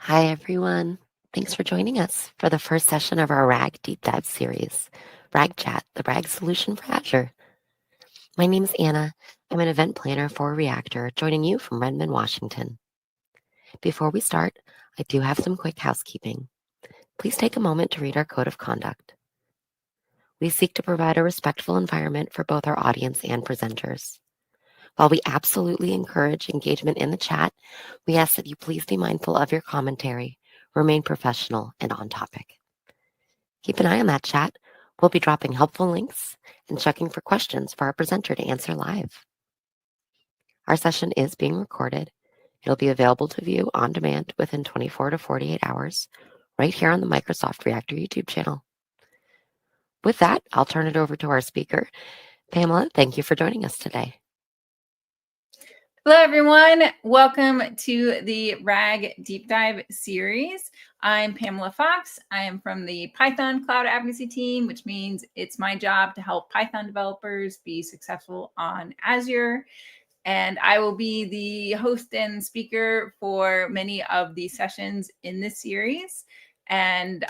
Hi, everyone. Thanks for joining us for the first session of our RAG Deep Dive series, RAGChat, the RAG solution for Azure. My name is Anna. I'm an event planner for Reactor, joining you from Redmond, Washington. Before we start, I do have some quick housekeeping. Please take a moment to read our code of conduct. We seek to provide a respectful environment for both our audience and presenters. While we absolutely encourage engagement in the chat, we ask that you please be mindful of your commentary, remain professional and on topic. Keep an eye on that chat. We'll be dropping helpful links and checking for questions for our presenter to answer live. Our session is being recorded. It'll be available to view on demand within 24 to 48 hours, right here on the Microsoft Reactor YouTube channel. With that, I'll turn it over to our speaker. Pamela, thank you for joining us today. Hello, everyone. Welcome to the RAG Deep Dive series. I'm Pamela Fox. I am from the Python Cloud Advocacy team, which means it's my job to help Python developers be successful on Azure. And I will be the host and speaker for many of the sessions in this series. And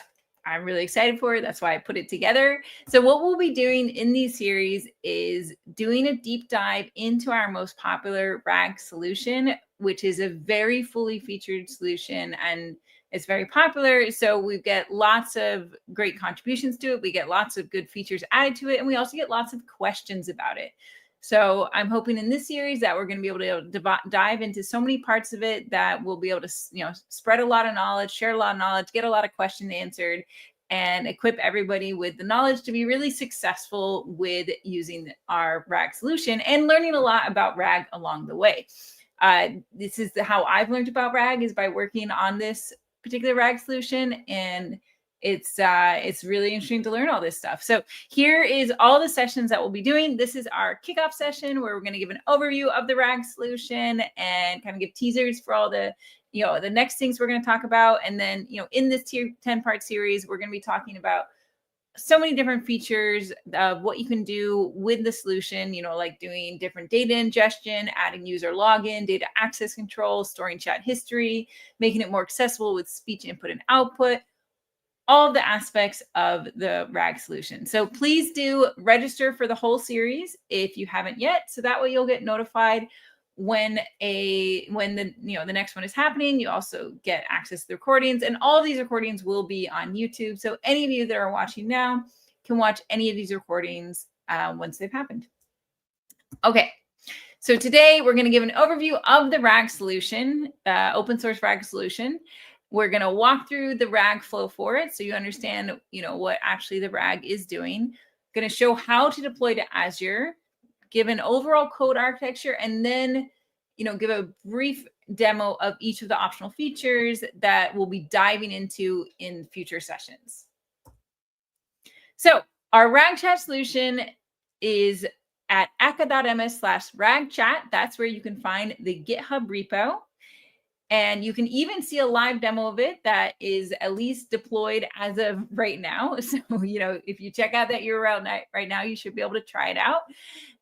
I'm really excited for it. That's why I put it together. So what we'll be doing in these series is doing a deep dive into our most popular RAG solution, which is a very fully featured solution and it's very popular. So we get lots of great contributions to it. We get lots of good features added to it. And we also get lots of questions about it. So I'm hoping in this series that we're going to be able to dive into so many parts of it that we'll be able to, spread a lot of knowledge, share a lot of knowledge, get a lot of questions answered, and equip everybody with the knowledge to be really successful with using our RAG solution and learning a lot about RAG along the way. This is how I've learned about RAG, is by working on this particular RAG solution, and it's really interesting to learn all this stuff. So here is all the sessions that we'll be doing. This is our kickoff session where we're going to give an overview of the RAG solution and kind of give teasers for all the the next things we're going to talk about. And then, in this 10-part series, we're going to be talking about so many different features of what you can do with the solution, like doing different data ingestion, adding user login, data access control, storing chat history, making it more accessible with speech input and output, all of the aspects of the RAG solution. So please do register for the whole series if you haven't yet, so that way you'll get notified when the next one is happening. You also get access to the recordings, and all of these recordings will be on YouTube. So any of you that are watching now can watch any of these recordings once they've happened. Okay. So today we're going to give an overview of the RAG solution, open source RAG solution. We're going to walk through the RAG flow for it, so you understand, what actually the RAG is doing. Going to show how to deploy to Azure, give an overall code architecture, and then, give a brief demo of each of the optional features that we'll be diving into in future sessions. So our RAGChat solution is at aka.ms/RAGChat. That's where you can find the GitHub repo. And you can even see a live demo of it that is at least deployed as of right now. So, if you check out that URL right now, you should be able to try it out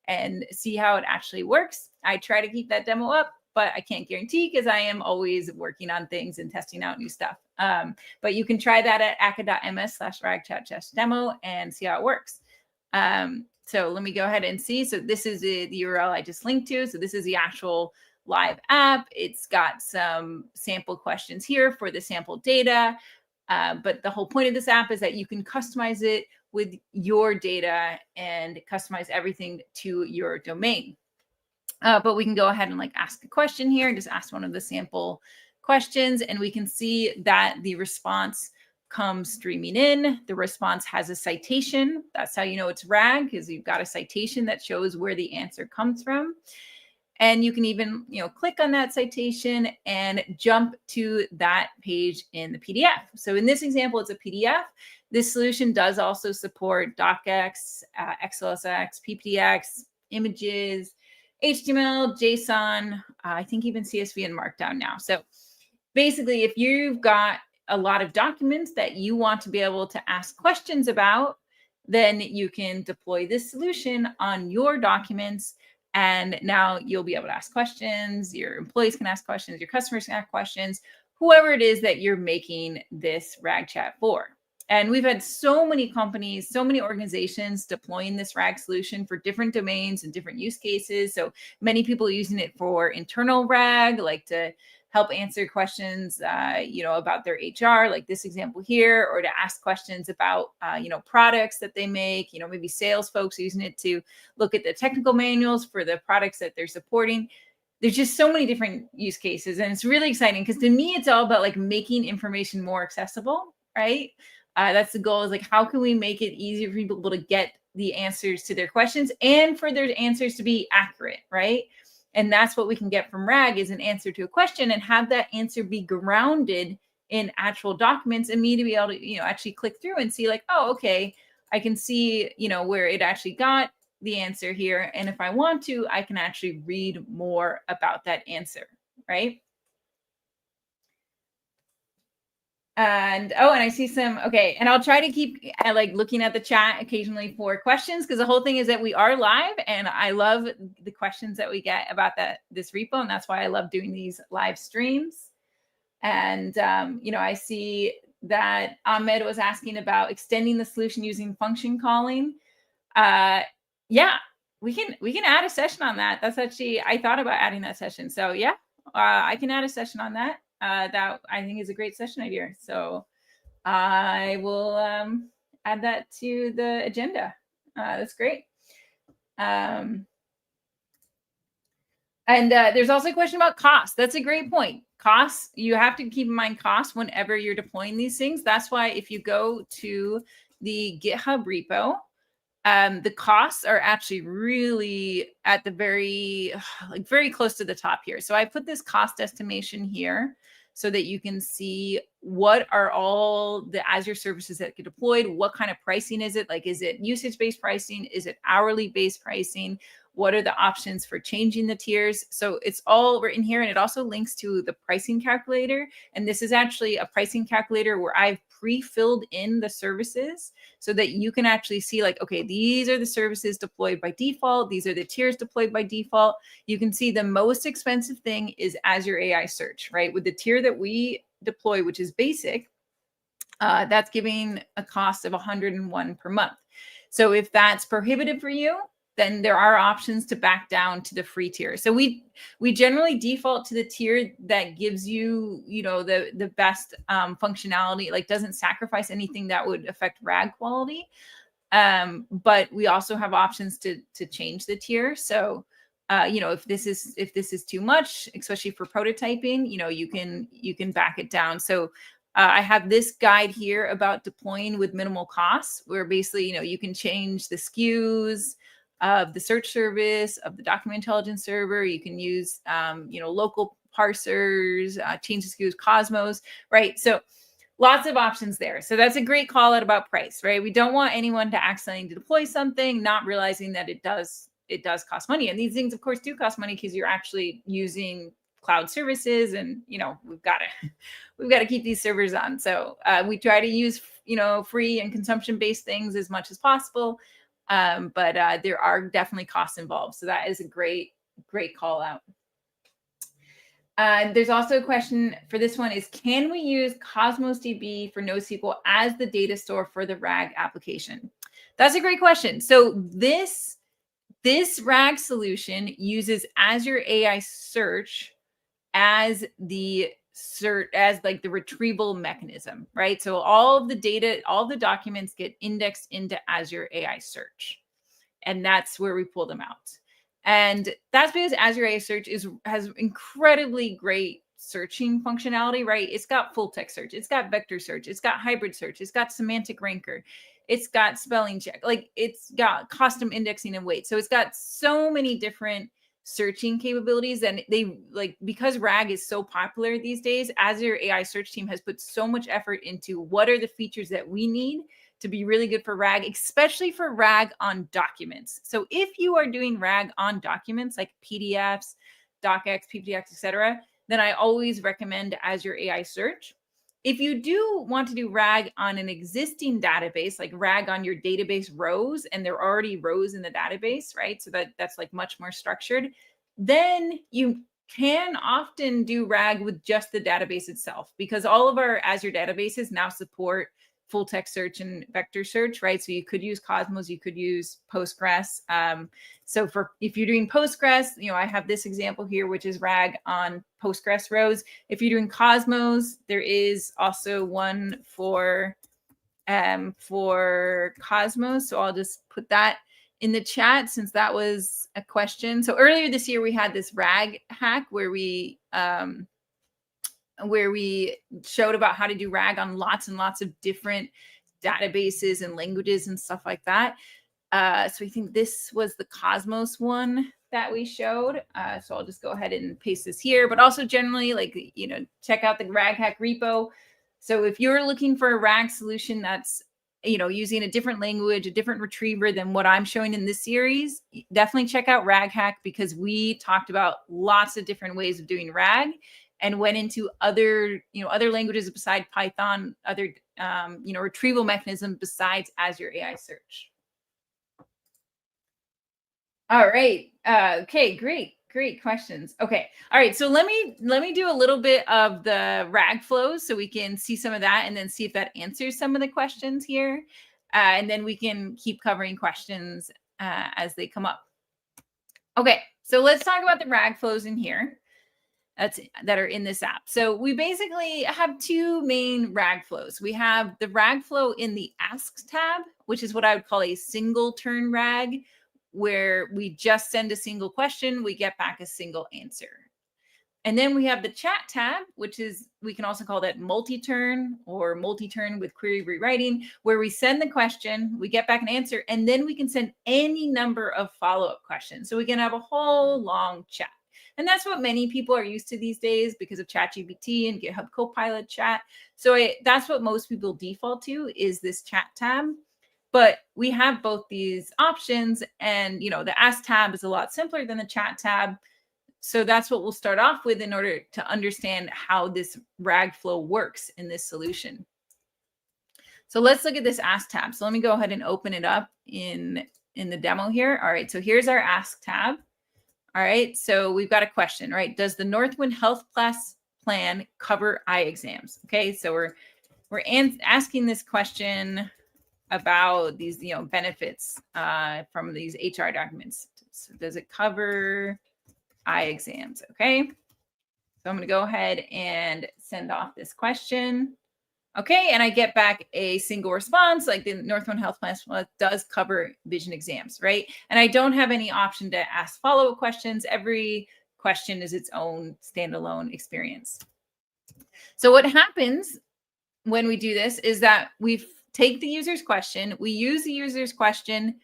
and see how it actually works. I try to keep that demo up, but I can't guarantee because I am always working on things and testing out new stuff. But you can try that at aka.ms/RAGChat-demo and see how it works. So let me go ahead and see. So this is the URL I just linked to. So this is the actual live app. It's got some sample questions here for the sample data. But the whole point of this app is that you can customize it with your data and customize everything to your domain. But we can go ahead and ask a question here and just ask one of the sample questions. And we can see that the response comes streaming in. The response has a citation. That's how you know it's RAG, because you've got a citation that shows where the answer comes from. And you can even, click on that citation and jump to that page in the PDF. So in this example, it's a PDF. This solution does also support DocX, XLSX, PPTX, images, HTML, JSON, I think even CSV and Markdown now. So basically, if you've got a lot of documents that you want to be able to ask questions about, then you can deploy this solution on your documents. And now you'll be able to ask questions. Your employees can ask questions. Your customers can ask questions. whoever it is that you're making this RAGChat for. And we've had so many companies, so many organizations deploying this RAG solution for different domains and different use cases. So many people using it for internal RAG, like to help answer questions, about their HR, like this example here, or to ask questions about, products that they make. Maybe sales folks using it to look at the technical manuals for the products that they're supporting. There's just so many different use cases, and it's really exciting because to me, it's all about like making information more accessible, right? That's the goal, is like, how can we make it easier for people to get the answers to their questions and for their answers to be accurate, right? And that's what we can get from RAG, is an answer to a question, and have that answer be grounded in actual documents, and me to be able to, actually click through and see like, oh, okay, I can see, where it actually got the answer here. And if I want to, I can actually read more about that answer, right? And I see some, okay. And I'll try to keep like looking at the chat occasionally for questions, because the whole thing is that we are live, and I love the questions that we get about this repo. And that's why I love doing these live streams. And, I see that Ahmed was asking about extending the solution using function calling. Yeah, we can add a session on that. That's actually, I thought about adding that session. So yeah, I can add a session on that. That I think is a great session idea. So I will add that to the agenda. That's great. And there's also a question about cost. That's a great point. Costs, you have to keep in mind costs whenever you're deploying these things. That's why if you go to the GitHub repo, the costs are actually really at the very close to the top here. So I put this cost estimation here so that you can see what are all the Azure services that get deployed. What kind of pricing is it? Like, is it usage-based pricing? Is it hourly-based pricing? What are the options for changing the tiers? So it's all written here, and it also links to the pricing calculator. And this is actually a pricing calculator where I've pre-filled in the services so that you can actually see like, okay, these are the services deployed by default. These are the tiers deployed by default. You can see the most expensive thing is Azure AI Search, right? With the tier that we deploy, which is basic, that's giving a cost of $101 per month. So if that's prohibitive for you, then there are options to back down to the free tier. So we generally default to the tier that gives you, the best functionality, like doesn't sacrifice anything that would affect RAG quality. But we also have options to change the tier. So if this is too much, especially for prototyping, you can back it down. So I have this guide here about deploying with minimal costs, where basically, you can change the SKUs of the search service, of the document intelligence server. You can use, local parsers, change the SKUs, Cosmos, right? So lots of options there. So that's a great call out about price, right? We don't want anyone to accidentally deploy something, not realizing that it does cost money. And these things, of course, do cost money because you're actually using cloud services, and we've got to keep these servers on. So we try to use free and consumption-based things as much as possible. But there are definitely costs involved. So that is a great call out. There's also a question for this one is, can we use Cosmos DB for NoSQL as the data store for the RAG application? That's a great question. So this RAG solution uses Azure AI Search as the like the retrieval mechanism, right? So all of the data, all the documents get indexed into Azure AI Search, and that's where we pull them out. And that's because Azure AI Search has incredibly great searching functionality, right? It's got full text search, it's got vector search, it's got hybrid search, it's got semantic ranker, it's got spelling check, like it's got custom indexing and weight. So it's got so many different searching capabilities, and because RAG is so popular these days, Azure AI Search team has put so much effort into what are the features that we need to be really good for RAG, especially for RAG on documents. So if you are doing RAG on documents like PDFs, DocX, PPTX, etc., then I always recommend Azure AI Search. If you do want to do RAG on an existing database, like RAG on your database rows, and there are already rows in the database, right? So that's like much more structured. Then you can often do RAG with just the database itself, because all of our Azure databases now support full text search and vector search, right? So you could use Cosmos, you could use Postgres. So if you're doing Postgres, I have this example here, which is RAG on Postgres rows. If you're doing Cosmos, there is also one for Cosmos. So I'll just put that in the chat since that was a question. So earlier this year, we had this RAG hack where we showed about how to do RAG on lots and lots of different databases and languages and stuff like that. So I think this was the Cosmos one that we showed. So I'll just go ahead and paste this here, but also generally, check out the RAG hack repo. So if you're looking for a RAG solution that's, using a different language, a different retriever than what I'm showing in this series, definitely check out RAG hack, because we talked about lots of different ways of doing RAG and went into other languages besides Python, other, retrieval mechanisms besides Azure AI Search. All right. Okay, great questions. Okay. All right. So let me do a little bit of the RAG flows so we can see some of that and then see if that answers some of the questions here. And then we can keep covering questions as they come up. Okay. So let's talk about the RAG flows in here that are in this app. So we basically have two main RAG flows. We have the RAG flow in the Asks tab, which is what I would call a single turn RAG, where we just send a single question, we get back a single answer. And then we have the chat tab, which is, we can also call that multi-turn or multi-turn with query rewriting, where we send the question, we get back an answer, and then we can send any number of follow-up questions. So we can have a whole long chat. And that's what many people are used to these days because of ChatGPT and GitHub Copilot chat. So that's what most people default to, is this chat tab. But we have both these options, and the Ask tab is a lot simpler than the chat tab. So that's what we'll start off with in order to understand how this RAG flow works in this solution. So let's look at this Ask tab. So let me go ahead and open it up in the demo here. All right, so here's our Ask tab. All right, so we've got a question, right? Does the Northwind Health Plus plan cover eye exams? Okay, so we're asking this question about these, benefits from these HR documents. So does it cover eye exams? Okay. So I'm going to go ahead and send off this question. Okay. And I get back a single response, like the Northwind Health Plan does cover vision exams, right? And I don't have any option to ask follow-up questions. Every question is its own standalone experience. So what happens when we do this is that we take the user's question, we use the user's question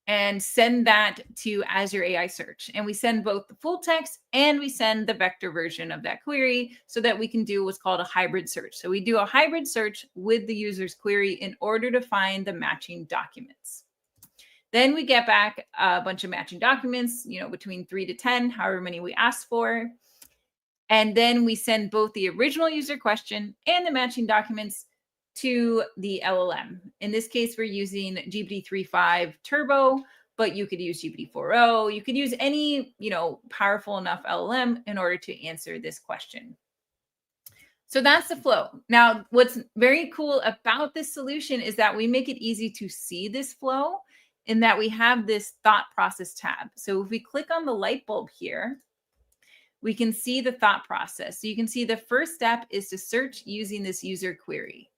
and send that to Azure AI Search. And we send both the full text and we send the vector version of that query so that we can do what's called a hybrid search. So we do a hybrid search with the user's query in order to find the matching documents. Then we get back a bunch of matching documents, between 3 to 10, however many we ask for. And then we send both the original user question and the matching documents to the LLM. In this case, we're using GPT-3.5 Turbo, but you could use GPT-4o. You could use any, powerful enough LLM in order to answer this question. So that's the flow. Now, what's very cool about this solution is that we make it easy to see this flow in that we have this thought process tab. So if we click on the light bulb here, we can see the thought process. So you can see the first step is to search using this user query.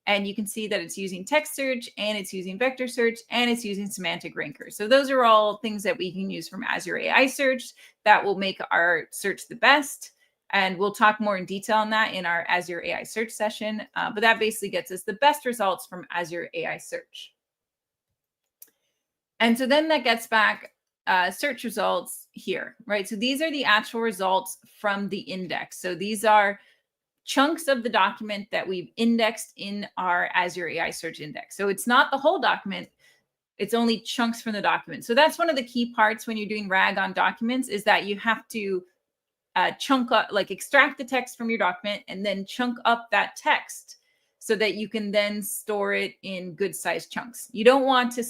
And you can see that it's using text search and it's using vector search and it's using semantic rankers. So those are all things that we can use from Azure AI Search that will make our search the best. And we'll talk more in detail on that in our Azure AI Search session. But that basically gets us the best results from Azure AI Search. And so then that gets back search results here, right? So these are the actual results from the index. So these are chunks of the document that we've indexed in our Azure AI Search index. So it's not the whole document, it's only chunks from the document. So that's one of the key parts when you're doing RAG on documents, is that you have to chunk up, like extract the text from your document and then chunk up that text so that you can then store it in good sized chunks. You don't want to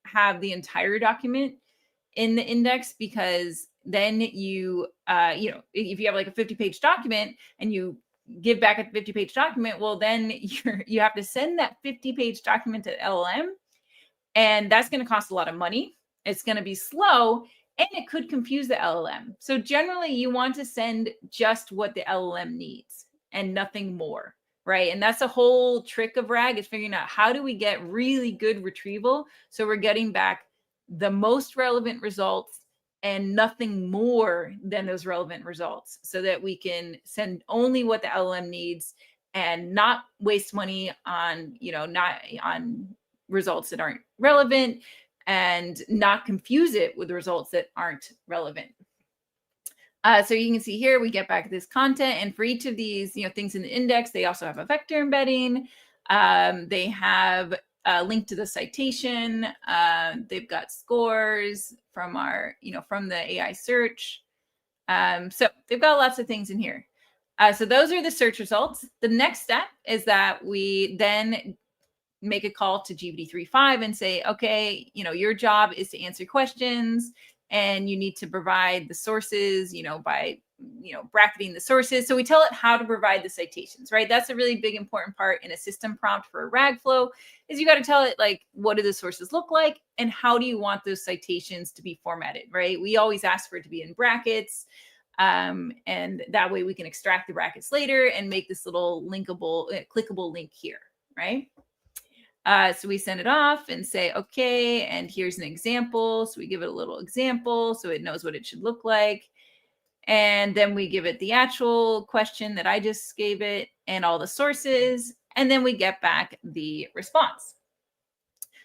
have the entire document in the index because then you, if you have like a 50-page document and you give back a 50-page document, well, then you have to send that 50-page document to LLM, and that's going to cost a lot of money. It's going to be slow, and it could confuse the LLM. So generally, you want to send just what the LLM needs and nothing more, right? And that's the whole trick of RAG, is figuring out how do we get really good retrieval so we're getting back the most relevant results and nothing more than those relevant results, so that we can send only what the LLM needs and not waste money on, not on results that aren't relevant, and not confuse it with results that aren't relevant. So you can see here, we get back this content, and for each of these, things in the index, they also have a vector embedding. They have a link to the citation. They've got scores from from the AI search. So they've got lots of things in here. So those are the search results. The next step is that we then make a call to GPT-3.5 and say, okay, your job is to answer questions, and you need to provide the sources, by, bracketing the sources. So we tell it how to provide the citations, right? That's a really big, important part in a system prompt for a RAG flow, is you got to tell it, like, what do the sources look like and how do you want those citations to be formatted, right? We always ask for it to be in brackets. And that way we can extract the brackets later and make this little linkable, clickable link here, right? So we send it off and say, okay, and here's an example. So we give it a little example so it knows what it should look like. And then we give it the actual question that I just gave it and all the sources. And then we get back the response.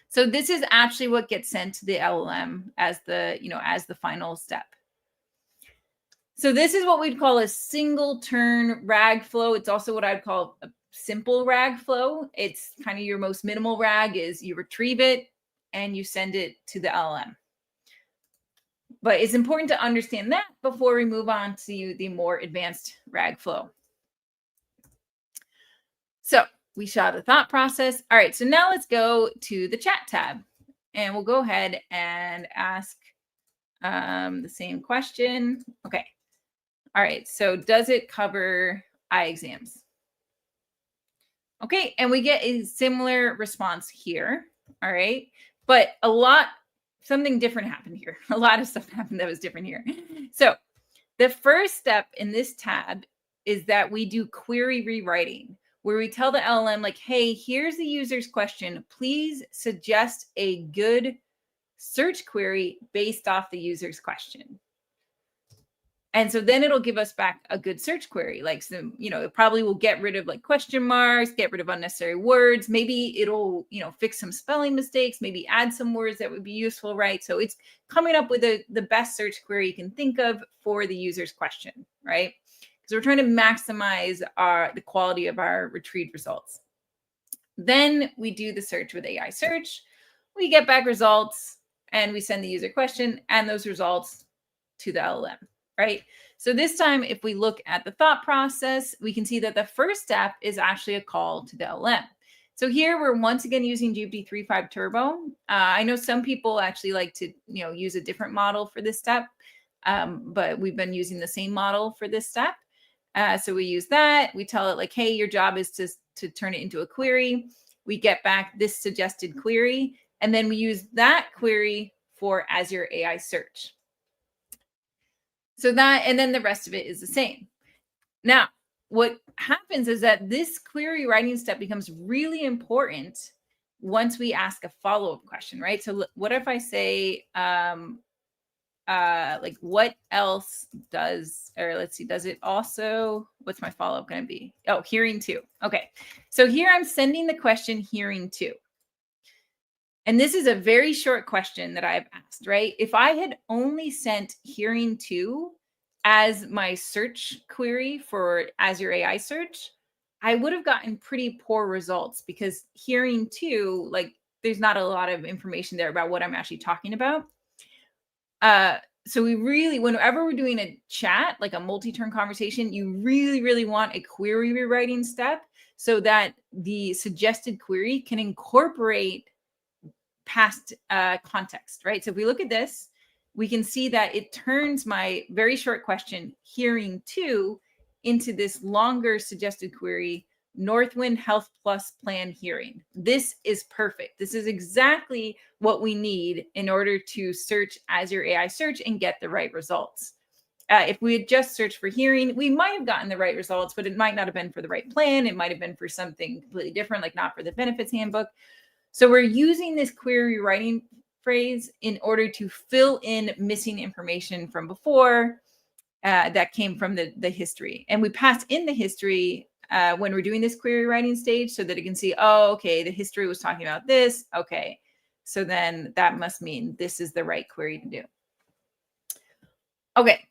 So this is actually what gets sent to the LLM as the final step. So this is what we'd call a single turn RAG flow. It's also what I'd call a simple RAG flow. It's kind of your most minimal RAG, is you retrieve it and you send it to the LLM. But it's important to understand that before we move on to the more advanced RAG flow. So we saw the thought process. All right, so now let's go to the chat tab, and we'll go ahead and ask the same question. Okay. All right, so does it cover eye exams? Okay, and we get a similar response here. All right, but something different happened here. A lot of stuff happened that was different here. So the first step in this tab is that we do query rewriting, where we tell the LLM, like, hey, here's the user's question. Please suggest a good search query based off the user's question. And so then it'll give us back a good search query. Like, some, it probably will get rid of like question marks, get rid of unnecessary words. Maybe it'll, fix some spelling mistakes, maybe add some words that would be useful, right? So it's coming up with the best search query you can think of for the user's question, right? Because we're trying to maximize the quality of our retrieved results. Then we do the search with AI search. We get back results, and we send the user question and those results to the LLM. Right? So this time, if we look at the thought process, we can see that the first step is actually a call to the LLM. So here we're once again using GPT-3.5 Turbo. I know some people actually like to, use a different model for this step, but we've been using the same model for this step. So we use that. We tell it, like, hey, your job is to turn it into a query. We get back this suggested query, and then we use that query for Azure AI Search. So that, and then the rest of it is the same. Now, what happens is that this query writing step becomes really important once we ask a follow-up question, right? So what if I say, like, what else does, or let's see, does it also, what's my follow-up going to be? Oh, hearing to. Okay. So here I'm sending the question hearing to. And this is a very short question that I've asked, right? If I had only sent hearing to as my search query for Azure AI Search, I would have gotten pretty poor results, because hearing to, like, there's not a lot of information there about what I'm actually talking about. So we really, whenever we're doing a chat, like a multi-turn conversation, you really, really want a query rewriting step so that the suggested query can incorporate past context, right? So if we look at this, we can see that it turns my very short question, hearing to, into this longer suggested query, Northwind Health Plus plan hearing. This is perfect. This is exactly what we need in order to search Azure AI Search and get the right results. If we had just searched for hearing, we might have gotten the right results, but it might not have been for the right plan. It might have been for something completely different, like not for the benefits handbook. So we're using this query writing phrase in order to fill in missing information from before that came from the history. And we pass in the history when we're doing this query writing stage so that it can see, oh, okay, the history was talking about this. Okay, so then that must mean this is the right query to do. Okay,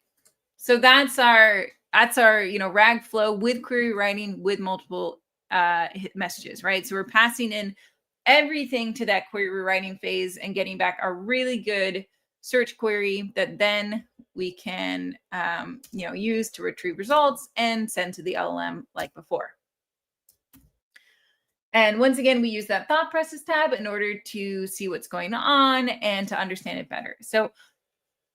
so that's our RAG flow with query writing with multiple messages, right? So we're passing in everything to that query writing phase and getting back a really good search query that then we can use to retrieve results and send to the LLM like before. And once again, we use that thought process tab in order to see what's going on and to understand it better. So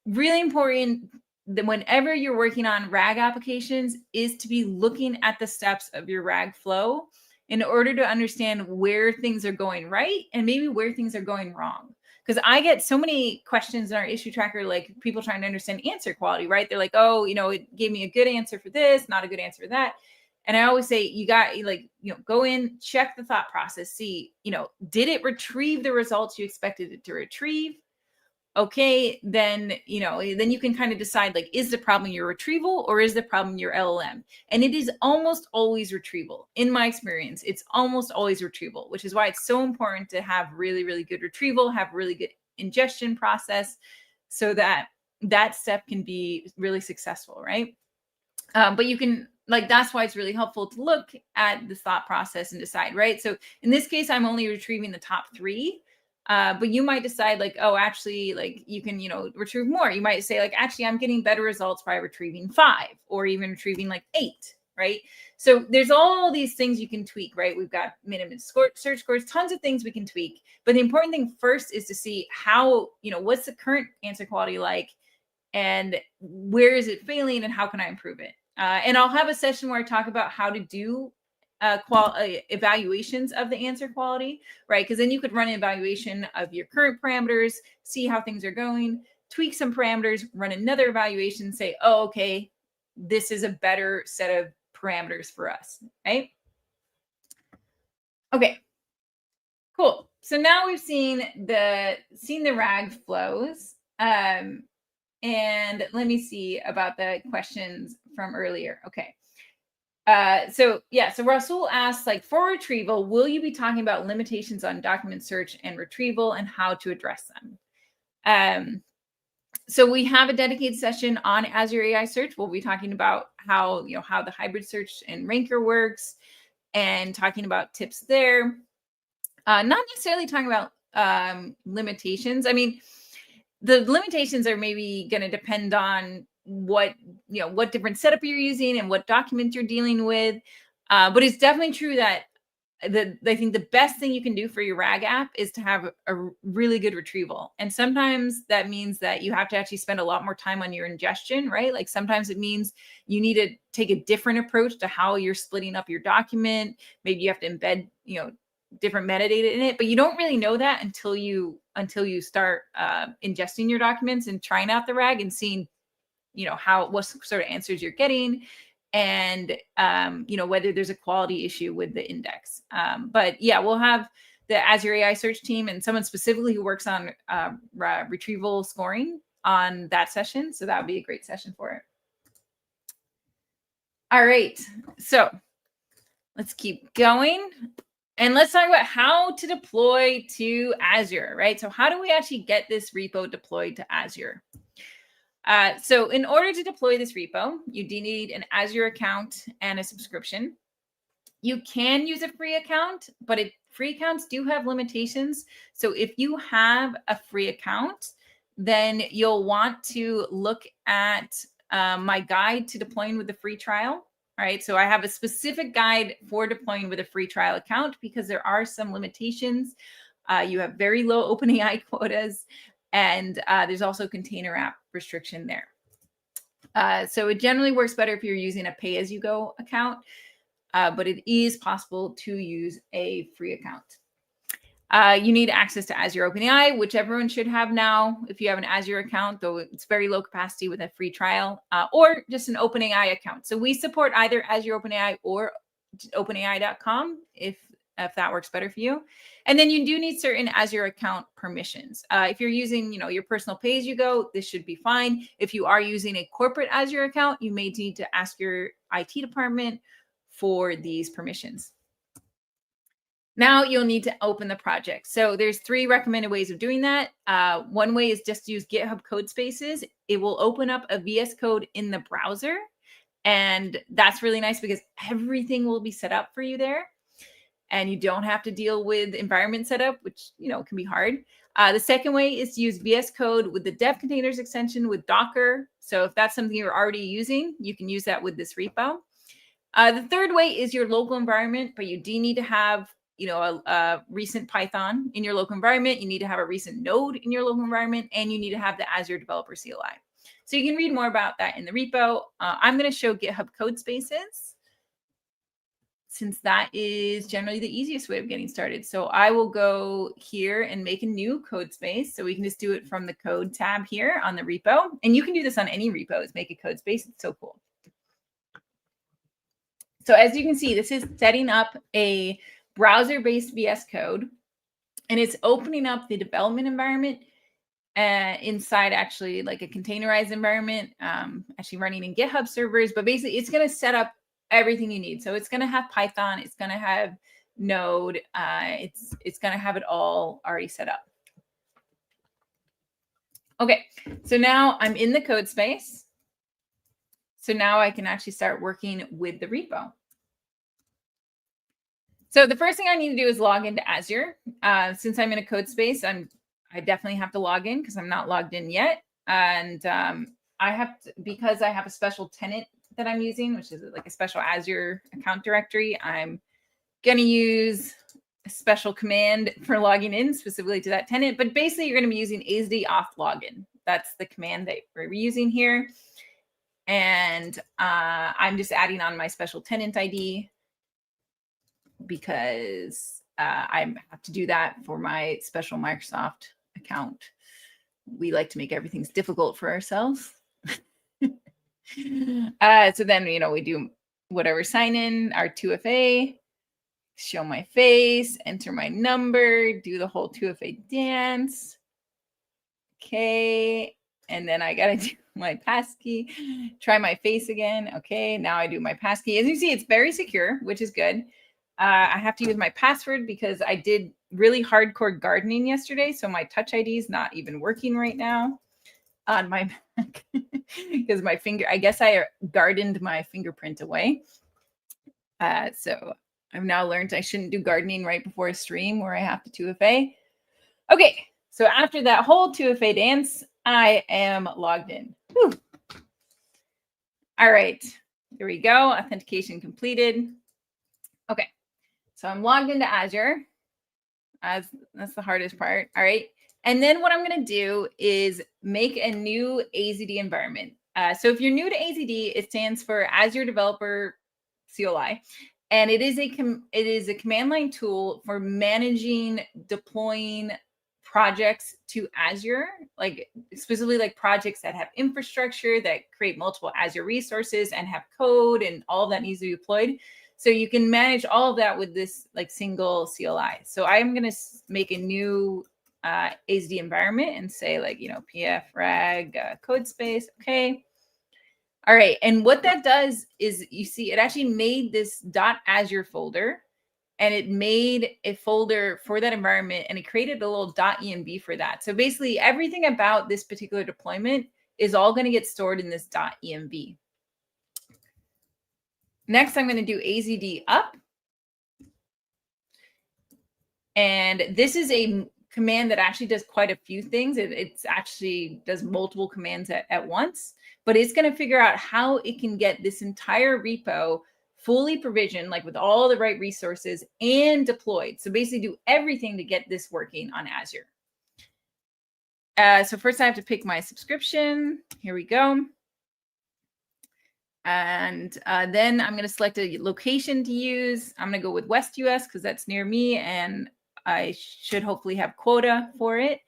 really important that whenever you're working on RAG applications is to be looking at the steps of your RAG flow in order to understand where things are going right and maybe where things are going wrong. Because I get so many questions in our issue tracker, like people trying to understand answer quality, right? They're like, oh, it gave me a good answer for this, not a good answer for that. And I always say, you got go in, check the thought process, see, did it retrieve the results you expected it to retrieve? Okay, then you can kind of decide, like, is the problem your retrieval or is the problem your LLM? And it is almost always retrieval. In my experience, it's almost always retrieval, which is why it's so important to have really, really good retrieval, have really good ingestion process so that that step can be really successful, right? But you can, that's why it's really helpful to look at the thought process and decide, right? So in this case, I'm only retrieving the top 3. But you might decide, like, oh, actually, like, you can, retrieve more. You might say, like, actually, I'm getting better results by retrieving 5 or even retrieving like 8, right? So there's all these things you can tweak, right? We've got minimum search scores, tons of things we can tweak. But the important thing first is to see how, what's the current answer quality like and where is it failing and how can I improve it? And I'll have a session where I talk about how to do evaluations of the answer quality, right? Because then you could run an evaluation of your current parameters, see how things are going, tweak some parameters, run another evaluation, say, oh, okay, this is a better set of parameters for us, right? Okay, cool. So now we've seen the RAG flows. And let me see about the questions from earlier. Okay. So Rasul asks, like, for retrieval, will you be talking about limitations on document search and retrieval and how to address them? So we have a dedicated session on Azure AI Search. We'll be talking about how the hybrid search and ranker works and talking about tips there. Not necessarily talking about limitations. I mean, the limitations are maybe going to depend on what different setup you're using and what document you're dealing with. But it's definitely true that I think the best thing you can do for your RAG app is to have a really good retrieval. And sometimes that means that you have to actually spend a lot more time on your ingestion, right? Like sometimes it means you need to take a different approach to how you're splitting up your document. Maybe you have to embed, different metadata in it, but you don't really know that until you start ingesting your documents and trying out the RAG and seeing, what sort of answers you're getting and, whether there's a quality issue with the index. But yeah, we'll have the Azure AI Search team and someone specifically who works on retrieval scoring on that session. So that would be a great session for it. All right, so let's keep going. And let's talk about how to deploy to Azure, right? So how do we actually get this repo deployed to Azure? So in order to deploy this repo, you do need an Azure account and a subscription. You can use a free account, but free accounts do have limitations. So if you have a free account, then you'll want to look at my guide to deploying with the free trial. All right, so I have a specific guide for deploying with a free trial account because there are some limitations. You have very low OpenAI quotas. And there's also container app restriction there. So it generally works better if you're using a pay-as-you-go account, but it is possible to use a free account. You need access to Azure OpenAI, which everyone should have now if you have an Azure account, though it's very low capacity with a free trial, or just an OpenAI account. So we support either Azure OpenAI or OpenAI.com if that works better for you. And then you do need certain Azure account permissions. If you're using, your personal pay-as-you-go, this should be fine. If you are using a corporate Azure account, you may need to ask your IT department for these permissions. Now you'll need to open the project. So there's 3 recommended ways of doing that. One way is just use GitHub code spaces. It will open up a VS Code in the browser. And that's really nice because everything will be set up for you there. And you don't have to deal with environment setup, which, can be hard. The second way is to use VS Code with the dev containers extension with Docker. So if that's something you're already using, you can use that with this repo. The third way is your local environment, but you do need to have a recent Python in your local environment. You need to have a recent node in your local environment, and you need to have the Azure Developer CLI. So you can read more about that in the repo. I'm going to show GitHub code spaces since that is generally the easiest way of getting started. So I will go here and make a new code space. So we can just do it from the code tab here on the repo. And you can do this on any repos, make a code space. It's so cool. So as you can see, this is setting up a browser-based VS Code, and it's opening up the development environment inside actually like a containerized environment, actually running in GitHub servers. But basically, it's going to set up everything you need. So it's going to have Python, it's going to have Node, it's going to have it all already set up. Okay, so now I'm in the code space. So now I can actually start working with the repo. So the first thing I need to do is log into Azure. Since I'm in a code space, I definitely have to log in because I'm not logged in yet. And because I have a special tenant that I'm using, which is like a special Azure account directory, I'm going to use a special command for logging in specifically to that tenant. But basically, you're going to be using azd auth login. That's the command that we're using here. And I'm just adding on my special tenant ID because I have to do that for my special Microsoft account. We like to make everything difficult for ourselves. So then, we do whatever sign in, our 2FA, show my face, enter my number, do the whole 2FA dance. Okay. And then I got to do my passkey, try my face again. Okay. Now I do my passkey. As you see, it's very secure, which is good. I have to use my password because I did really hardcore gardening yesterday. So my Touch ID is not even working right now on my Mac because my finger, I guess I gardened my fingerprint away. So I've now learned I shouldn't do gardening right before a stream where I have to 2FA. Okay. So after that whole 2FA dance, I am logged in. Whew. All right. Here we go. Authentication completed. Okay. So I'm logged into Azure. That's the hardest part. All right. And then what I'm going to do is make a new AZD environment. So if you're new to AZD, it stands for Azure Developer CLI. And it is a command line tool for managing, deploying projects to Azure, like specifically like projects that have infrastructure, that create multiple Azure resources and have code and all of that needs to be deployed. So you can manage all of that with this like single CLI. So I'm going to make a new AZD environment and say like, PF rag code space. Okay. All right. And what that does is you see it actually made this .azure folder, and it made a folder for that environment, and it created a little .env for that. So basically everything about this particular deployment is all going to get stored in this .env. Next, I'm going to do azd up. And this is a command that actually does quite a few things. It actually does multiple commands at once, but it's going to figure out how it can get this entire repo fully provisioned, like with all the right resources and deployed. So basically do everything to get this working on Azure. So first I have to pick my subscription. Here we go. And then I'm going to select a location to use. I'm going to go with West US because that's near me and I should hopefully have quota for it.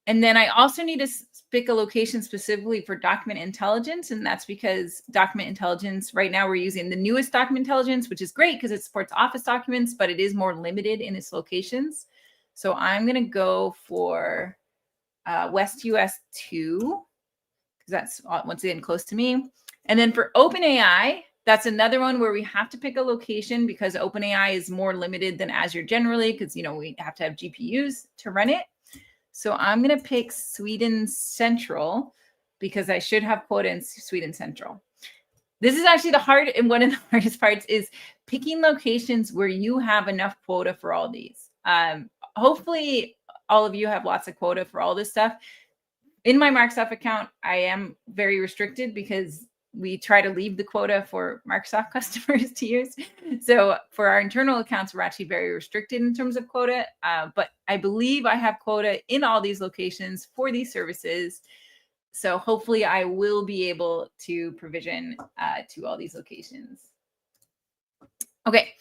And then I also need to pick a location specifically for document intelligence. And that's because document intelligence, right now we're using the newest document intelligence, which is great because it supports Office documents, but it is more limited in its locations. So I'm going to go for West US 2, because that's once again close to me. And then for OpenAI, that's another one where we have to pick a location because OpenAI is more limited than Azure generally because, you know, we have to have GPUs to run it. So I'm going to pick Sweden Central because I should have quota in Sweden Central. This is actually the hard, and one of the hardest parts is picking locations where you have enough quota for all these. Hopefully all of you have lots of quota for all this stuff. In my Microsoft account, I am very restricted because we try to leave the quota for Microsoft customers to use. So for our internal accounts, we're actually very restricted in terms of quota. But I believe I have quota in all these locations for these services. So hopefully I will be able to provision to all these locations. Okay.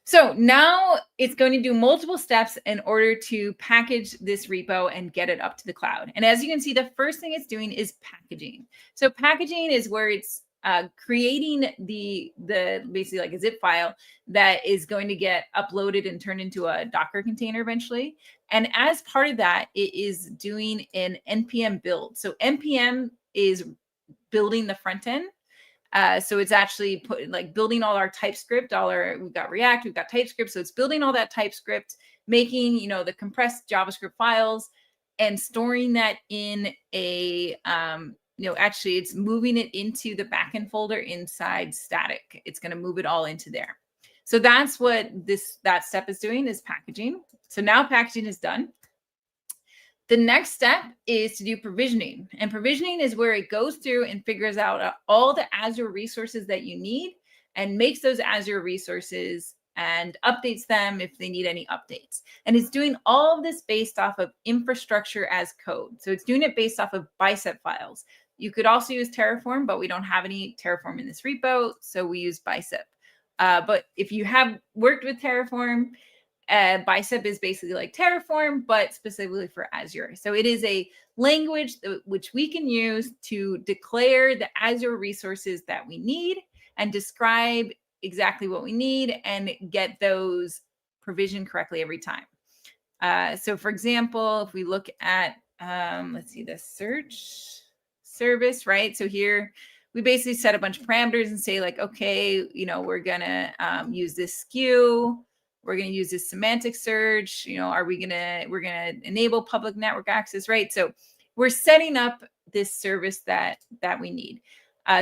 So now it's going to do multiple steps in order to package this repo and get it up to the cloud. And as you can see, the first thing it's doing is packaging. So packaging is where it's creating the basically like a zip file that is going to get uploaded and turned into a Docker container eventually. And as part of that, it is doing an NPM build. So NPM is building the front end. So it's actually building all our TypeScript, we've got React, we've got TypeScript. So it's building all that TypeScript, making, you know, the compressed JavaScript files and storing that in a, you know, actually it's moving it into the backend folder inside static. It's going to move it all into there. So that's what that step is doing, is packaging. So now packaging is done. The next step is to do provisioning. And provisioning is where it goes through and figures out all the Azure resources that you need and makes those Azure resources and updates them if they need any updates. And it's doing all of this based off of infrastructure as code. So it's doing it based off of bicep files. You could also use Terraform, but we don't have any Terraform in this repo, so we use bicep. But if you have worked with Terraform, bicep is basically like Terraform, but specifically for Azure. So it is a language which we can use to declare the Azure resources that we need and describe exactly what we need and get those provisioned correctly every time. So for example, if we look at, let's see, the search service, right? So here we basically set a bunch of parameters and say like, okay, you know, we're gonna use this SKU. We're going to use this semantic search. You know, we're going to enable public network access, right? So we're setting up this service that we need.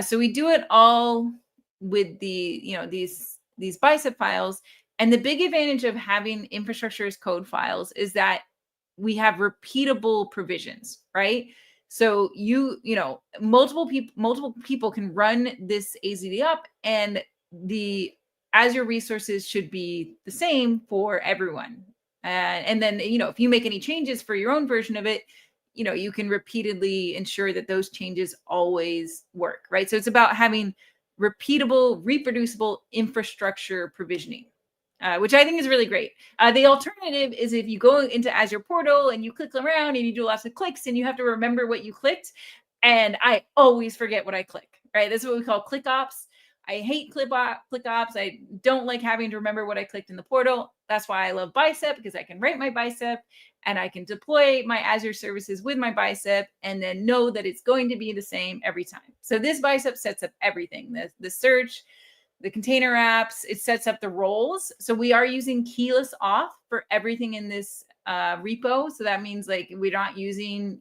So we do it all with the, you know, these bicep files. And the big advantage of having infrastructure as code files is that we have repeatable provisions, right? So you know, multiple people can run this AZD up, and the Azure resources should be the same for everyone. And then, you know, if you make any changes for your own version of it, you know, you can repeatedly ensure that those changes always work, right? So it's about having repeatable, reproducible infrastructure provisioning, which I think is really great. The alternative is if you go into Azure portal and you click around and you do lots of clicks and you have to remember what you clicked. And I always forget what I click, right? That's what we call click ops. I hate click ops. I don't like having to remember what I clicked in the portal. That's why I love Bicep, because I can write my Bicep and I can deploy my Azure services with my Bicep and then know that it's going to be the same every time. So this Bicep sets up everything, the search, the container apps, it sets up the roles. So we are using keyless auth for everything in this repo. So that means like we're not using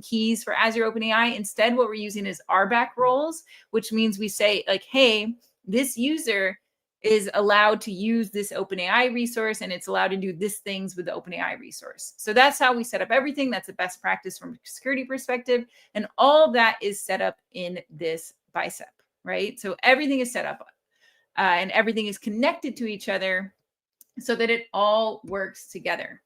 keys for Azure OpenAI. Instead, what we're using is RBAC roles, which means we say like, hey, this user is allowed to use this OpenAI resource and it's allowed to do this things with the OpenAI resource. So that's how we set up everything. That's the best practice from a security perspective. And all of that is set up in this Bicep, right? So everything is set up and everything is connected to each other so that it all works together.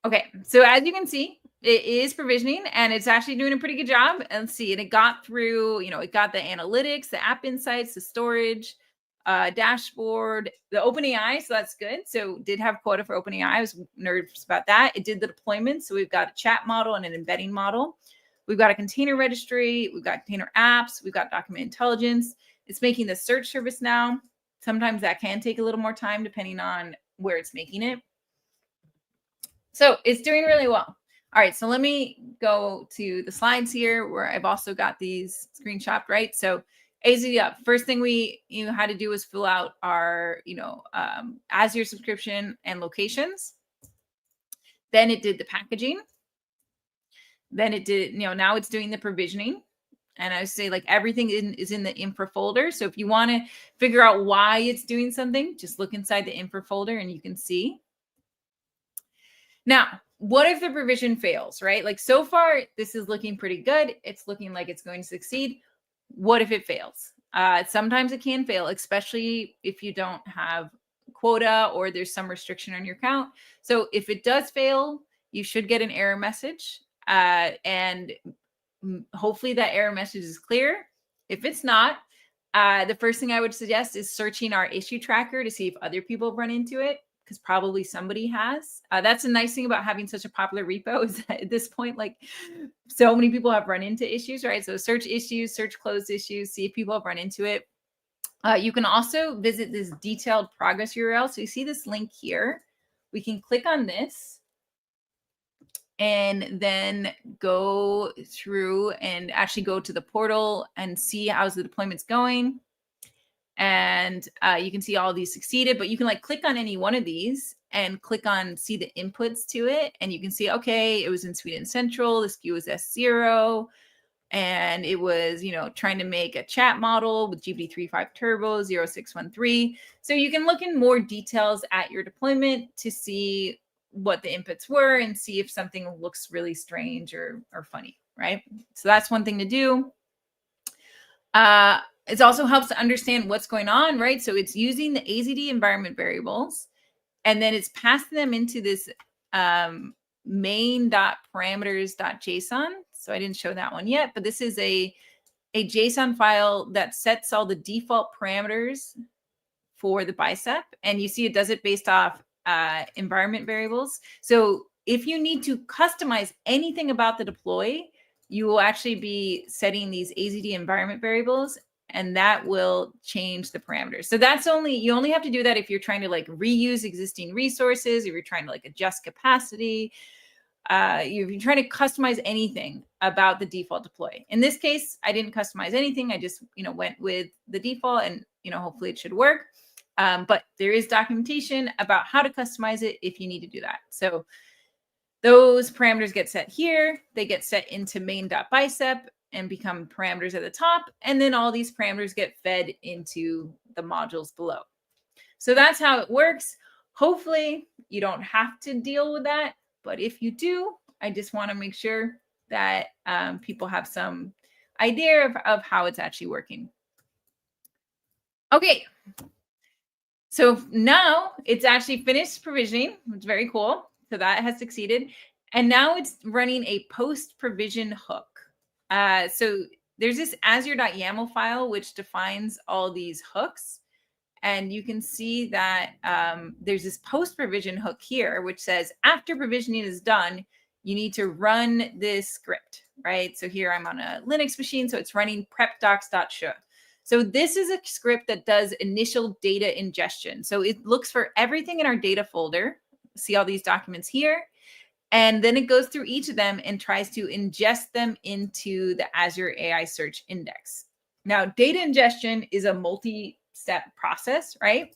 Okay, so as you can see, it is provisioning and it's actually doing a pretty good job. And let's see, and it got through, it got the analytics, the app insights, the storage, dashboard, the OpenAI. So that's good. So did have quota for OpenAI. I was nervous about that. It did the deployment. So we've got a chat model and an embedding model. We've got a container registry. We've got container apps. We've got document intelligence. It's making the search service now. Sometimes that can take a little more time depending on where it's making it. So it's doing really well. All right, so let me go to the slides here where I've also got these screenshot, right? So AZ up. First thing we had to do was fill out our Azure subscription and locations. Then it did the packaging. Then it did, now it's doing the provisioning. And I would say like everything is in the infra folder. So if you want to figure out why it's doing something, just look inside the infra folder and you can see. Now, what if the provision fails, right? Like so far, this is looking pretty good. It's looking like it's going to succeed. What if it fails? Sometimes it can fail, especially if you don't have quota or there's some restriction on your account. So if it does fail, you should get an error message. And hopefully that error message is clear. If it's not, the first thing I would suggest is searching our issue tracker to see if other people run into it, because probably somebody has. That's a nice thing about having such a popular repo is that at this point, like so many people have run into issues, right? So search issues, search closed issues, see if people have run into it. You can also visit this detailed progress URL. So you see this link here. We can click on this and then go through and actually go to the portal and see how's the deployment's going. And you can see all these succeeded, but you can like click on any one of these and click on see the inputs to it. And you can see, okay, it was in Sweden Central, the SKU was S0. And it was, trying to make a chat model with GPT-3.5 Turbo 0613. So you can look in more details at your deployment to see what the inputs were and see if something looks really strange or funny, right? So that's one thing to do. It also helps to understand what's going on, right? So it's using the AZD environment variables, and then it's passing them into this main.parameters.json. So I didn't show that one yet, but this is a JSON file that sets all the default parameters for the bicep. And you see it does it based off environment variables. So if you need to customize anything about the deploy, you will actually be setting these AZD environment variables, and that will change the parameters. So you only have to do that if you're trying to like reuse existing resources, if you're trying to like adjust capacity, if you're trying to customize anything about the default deploy. In this case, I didn't customize anything. I just, went with the default and, hopefully it should work. But there is documentation about how to customize it if you need to do that. So those parameters get set here. They get set into main.bicep and become parameters at the top. And then all these parameters get fed into the modules below. So that's how it works. Hopefully you don't have to deal with that. But if you do, I just want to make sure that people have some idea of how it's actually working. Okay. So now it's actually finished provisioning. It's very cool. So that has succeeded. And now it's running a post-provision hook. So there's this azure.yaml file, which defines all these hooks. And you can see that there's this post-provision hook here, which says after provisioning is done, you need to run this script, right? So here I'm on a Linux machine, so it's running prepdocs.sh. So this is a script that does initial data ingestion. So it looks for everything in our data folder. See all these documents here. And then it goes through each of them and tries to ingest them into the Azure AI Search index. Now, data ingestion is a multi-step process, right?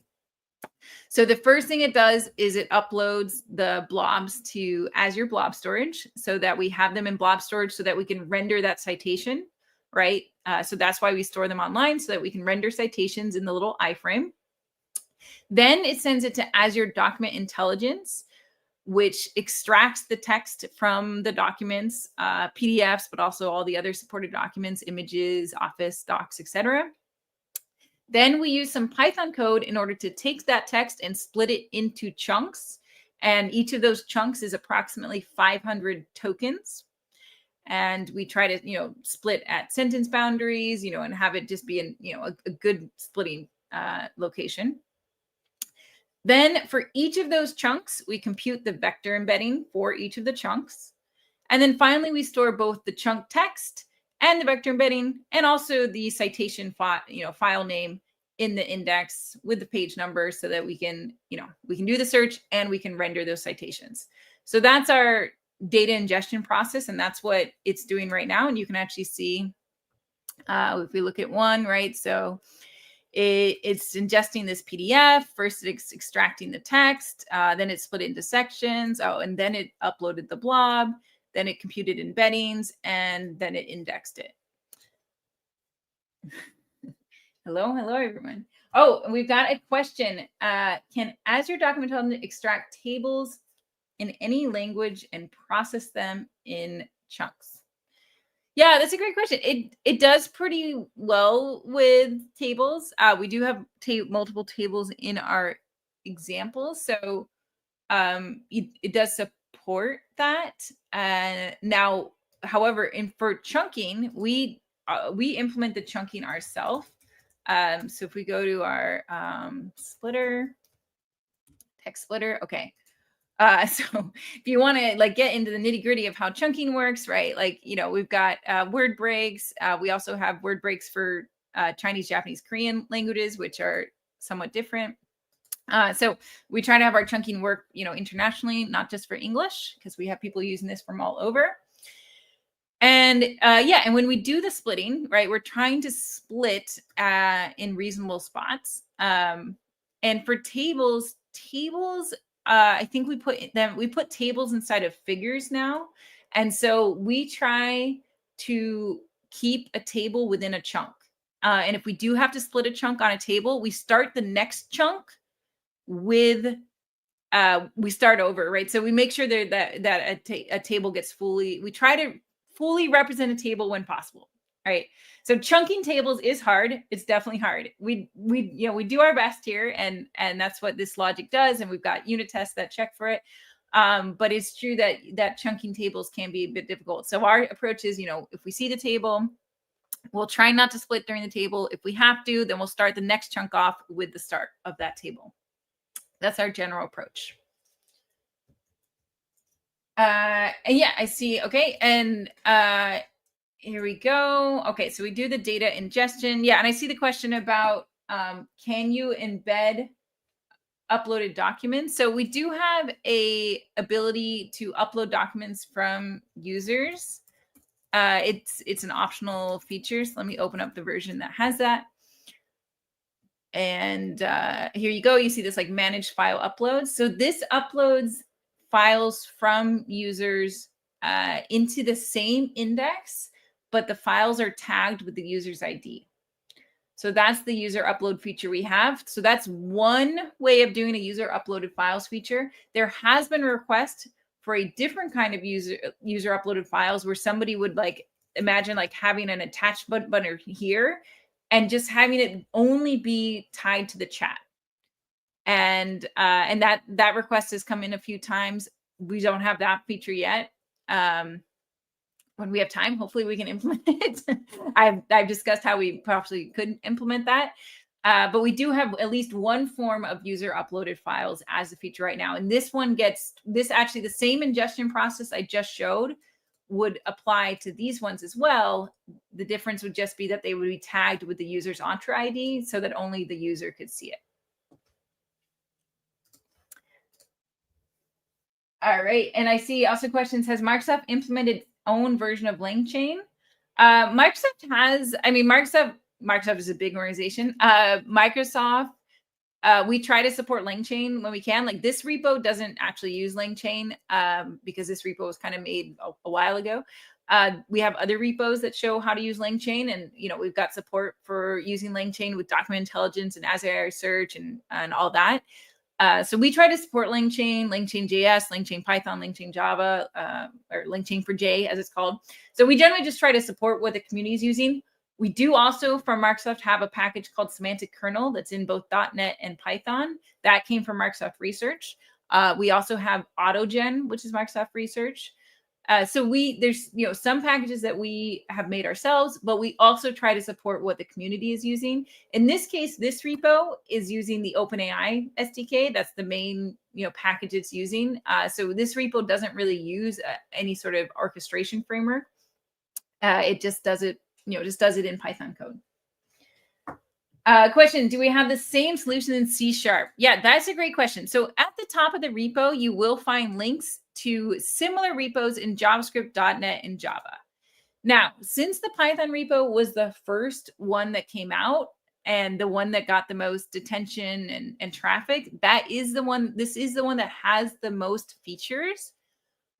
So the first thing it does is it uploads the blobs to Azure Blob Storage so that we have them in blob storage so that we can render that citation, right? So that's why we store them online so that we can render citations in the little iframe. Then it sends it to Azure Document Intelligence, which extracts the text from the documents, PDFs, but also all the other supported documents, images, Office, docs, etc. Then we use some Python code in order to take that text and split it into chunks And each of those chunks is approximately 500 tokens. And we try to, split at sentence boundaries, and have it just be in, a good splitting location. Then for each of those chunks, we compute the vector embedding for each of the chunks. And then finally, we store both the chunk text and the vector embedding, and also the citation file name in the index with the page number, so that we can do the search and we can render those citations. So that's our data ingestion process, and that's what it's doing right now. And you can actually see if we look at one, right? So it's ingesting this PDF. First, it's extracting the text. Then it split it into sections. And then it uploaded the blob. Then it computed embeddings, and then it indexed it. Hello, everyone. Oh, we've got a question. Can Azure Document Intelligence extract tables in any language and process them in chunks? Yeah, that's a great question. It does pretty well with tables. We do have multiple tables in our examples, so it does support that. Now, however, for chunking, we implement the chunking ourselves. So if we go to our splitter, text splitter, okay. So if you want to get into the nitty gritty of how chunking works, right? We've got word breaks. We also have word breaks for Chinese, Japanese, Korean languages, which are somewhat different. So we try to have our chunking work, internationally, not just for English, because we have people using this from all over. And and when we do the splitting, right, we're trying to split in reasonable spots. And for tables, I think we put tables inside of figures now. And so we try to keep a table within a chunk. And if we do have to split a chunk on a table, we start the next chunk with we start over, right? So we make sure that a table gets we try to fully represent a table when possible, right? So chunking tables is hard. It's definitely hard. We do our best here, and that's what this logic does. And we've got unit tests that check for it. But it's true that chunking tables can be a bit difficult. So our approach is, if we see the table, we'll try not to split during the table. If we have to, then we'll start the next chunk off with the start of that table. That's our general approach. And yeah, I see. Okay. And here we go. Okay. So we do the data ingestion. Yeah. And I see the question about, can you embed uploaded documents? So we do have a ability to upload documents from users. It's an optional feature. So let me open up the version that has that. And here you go. You see this manage file uploads. So this uploads files from users into the same index, but the files are tagged with the user's ID. So that's the user upload feature we have. So that's one way of doing a user uploaded files feature. There has been a request for a different kind of user uploaded files, where somebody would imagine having an attached button here and just having it only be tied to the chat. And that request has come in a few times. We don't have that feature yet. When we have time, hopefully we can implement it. I've discussed how we possibly could implement that. But we do have at least one form of user uploaded files as a feature right now. And this one actually the same ingestion process I just showed would apply to these ones as well. The difference would just be that they would be tagged with the user's Entra ID, so that only the user could see it. All right. And I see also questions, has Microsoft implemented its own version of LangChain? Microsoft has, Microsoft is a big organization. Microsoft, we try to support LangChain when we can. This repo doesn't actually use LangChain because this repo was kind of made a while ago. We have other repos that show how to use LangChain, and we've got support for using LangChain with document intelligence and Azure AI Search and all that. So we try to support LangChain, LangChain.js, LangChain Python, LangChain Java, or LangChain for J as it's called. So we generally just try to support what the community is using. We do also, from Microsoft, have a package called Semantic Kernel that's in both .NET and Python. That came from Microsoft Research. We also have AutoGen, which is Microsoft Research. So there's some packages that we have made ourselves, but we also try to support what the community is using. In this case, this repo is using the OpenAI SDK. That's the main package it's using. So this repo doesn't really use any sort of orchestration framework. It just does it, just does it in Python code. Question, do we have the same solution in C#? Yeah, that's a great question. So at the top of the repo, you will find links to similar repos in JavaScript, .NET, and Java. Now, since the Python repo was the first one that came out and the one that got the most attention and traffic, this is the one that has the most features,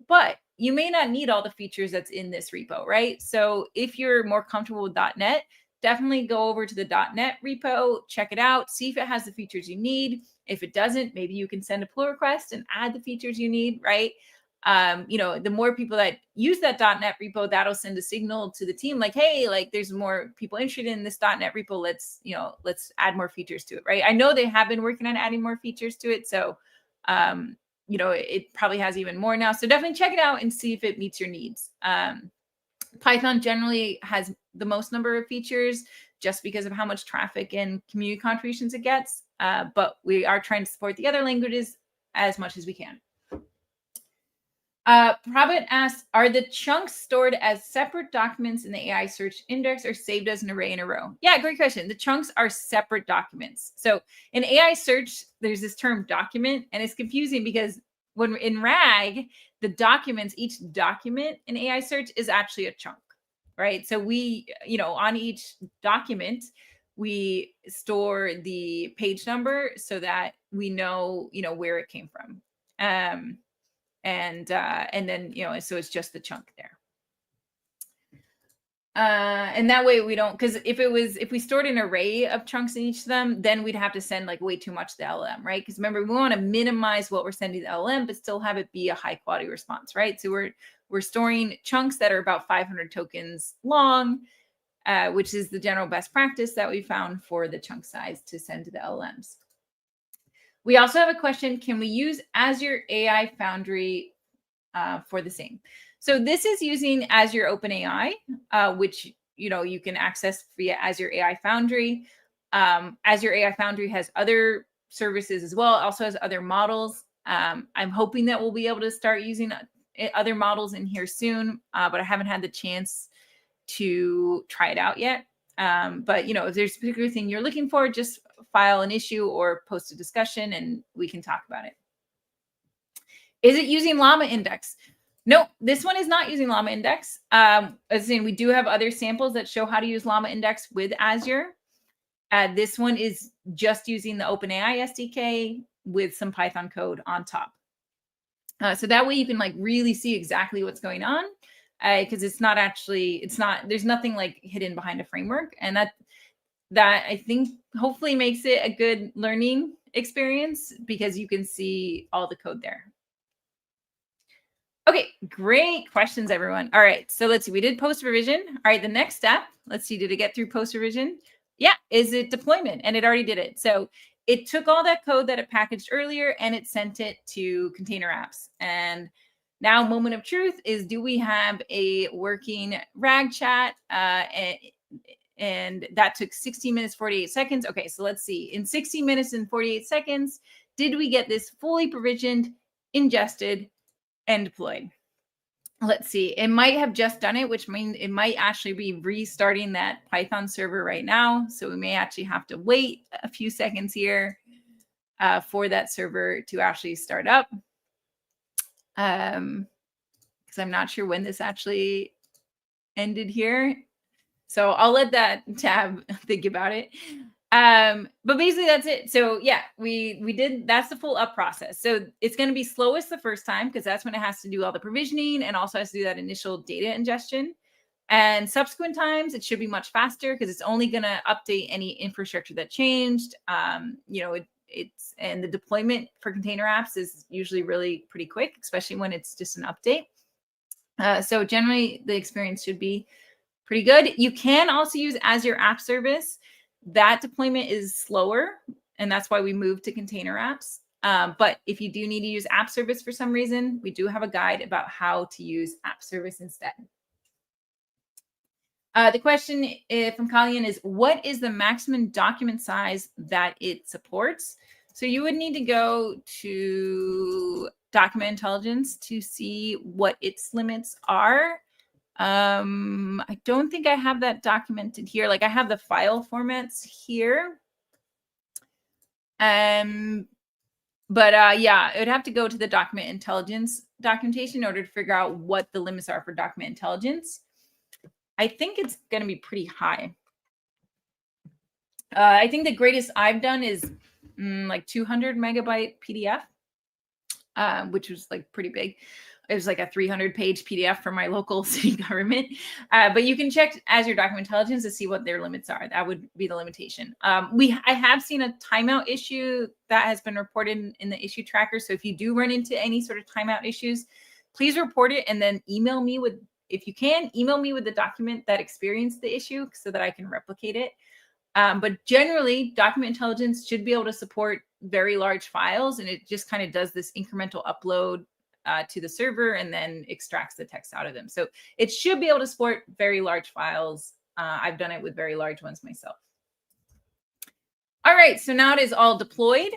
but you may not need all the features that's in this repo, right? So if you're more comfortable with .NET, definitely go over to the .NET repo, check it out, see if it has the features you need. If it doesn't, maybe you can send a pull request and add the features you need, right? The more people that use that .NET repo, that'll send a signal to the team like, hey, like there's more people interested in this .NET repo. Let's add more features to it, right? I know they have been working on adding more features to it. So, it probably has even more now. So definitely check it out and see if it meets your needs. Python generally has the most number of features just because of how much traffic and community contributions it gets. But we are trying to support the other languages as much as we can. Prabhat asks, are the chunks stored as separate documents in the AI search index or saved as an array in a row? Yeah, great question. The chunks are separate documents. So in AI search, there's this term document, and it's confusing because when in RAG, the documents, each document in AI search is actually a chunk, right? So we, on each document, we store the page number so that we know, where it came from. And then, so it's just the chunk there. And that way we don't, because if we stored an array of chunks in each of them, then we'd have to send like way too much to the LLM, right? Because remember, we want to minimize what we're sending to the LLM, but still have it be a high quality response, right? So we're storing chunks that are about 500 tokens long, which is the general best practice that we found for the chunk size to send to the LLMs. We also have a question, can we use Azure AI Foundry for the same? So this is using Azure OpenAI, which you can access via Azure AI Foundry. Azure AI Foundry has other services as well, also has other models. I'm hoping that we'll be able to start using other models in here soon, but I haven't had the chance to try it out yet. But if there's a particular thing you're looking for, just file an issue or post a discussion and we can talk about it. Is it using Llama Index? No, this one is not using Llama Index. As in, we do have other samples that show how to use Llama Index with Azure. This one is just using the OpenAI SDK with some Python code on top. So that way you can like really see exactly what's going on, because there's nothing like hidden behind a framework. And that I think hopefully makes it a good learning experience because you can see all the code there. Okay, great questions, everyone. All right, so let's see. We did post revision. All right, the next step, let's see, did it get through post revision? Yeah, is it deployment? And it already did it. So it took all that code that it packaged earlier and it sent it to container apps. And now moment of truth is, do we have a working RAGChat? And that took 60 minutes, 48 seconds. Okay, so let's see. In 60 minutes and 48 seconds, did we get this fully provisioned, ingested, and deployed? Let's see. It might have just done it, which means it might actually be restarting that Python server right now. So we may actually have to wait a few seconds here for that server to actually start up. Because I'm not sure when this actually ended here. So I'll let that tab think about it. But basically that's it. So yeah, we did, that's the full up process. So it's going to be slowest the first time because that's when it has to do all the provisioning and also has to do that initial data ingestion. And subsequent times it should be much faster because it's only going to update any infrastructure that changed. And the deployment for container apps is usually really pretty quick, especially when it's just an update. So generally the experience should be pretty good. You can also use Azure App Service. That deployment is slower, and that's why we moved to container apps. But if you do need to use app service for some reason, we do have a guide about how to use app service instead. The question from Colleen is, what is the maximum document size that it supports? So you would need to go to Document Intelligence to see what its limits are. I don't think I have that documented here. Like I have the file formats here. But yeah, it would have to go to the Document Intelligence documentation in order to figure out what the limits are for Document Intelligence. I think it's going to be pretty high. I think the greatest I've done is like 200 megabyte PDF, which was like pretty big. It was like a 300-page PDF for my local city government. But you can check Azure Document Intelligence to see what their limits are. That would be the limitation. I have seen a timeout issue that has been reported in the issue tracker. So if you do run into any sort of timeout issues, please report it and then email me with, if you can, email me with the document that experienced the issue so that I can replicate it. But generally, Document Intelligence should be able to support very large files, and it just kind of does this incremental upload to the server and then extracts the text out of them. So it should be able to support very large files. I've done it with very large ones myself. All right, so now it is all deployed.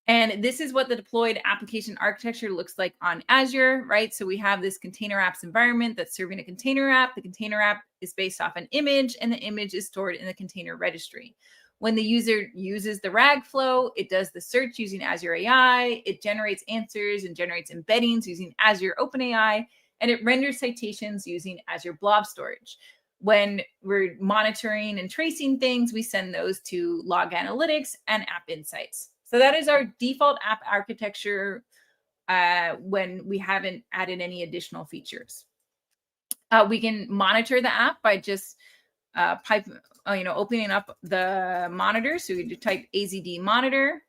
And this is what the deployed application architecture looks like on Azure, right? So we have this container apps environment that's serving a container app. The container app is based off an image, and the image is stored in the container registry. When the user uses the RAG flow, it does the search using Azure AI, it generates answers and generates embeddings using Azure OpenAI, and it renders citations using Azure Blob Storage. When we're monitoring and tracing things, we send those to Log Analytics and App Insights. So that is our default app architecture when we haven't added any additional features. We can monitor the app by just opening up the monitor. So we type AZD monitor,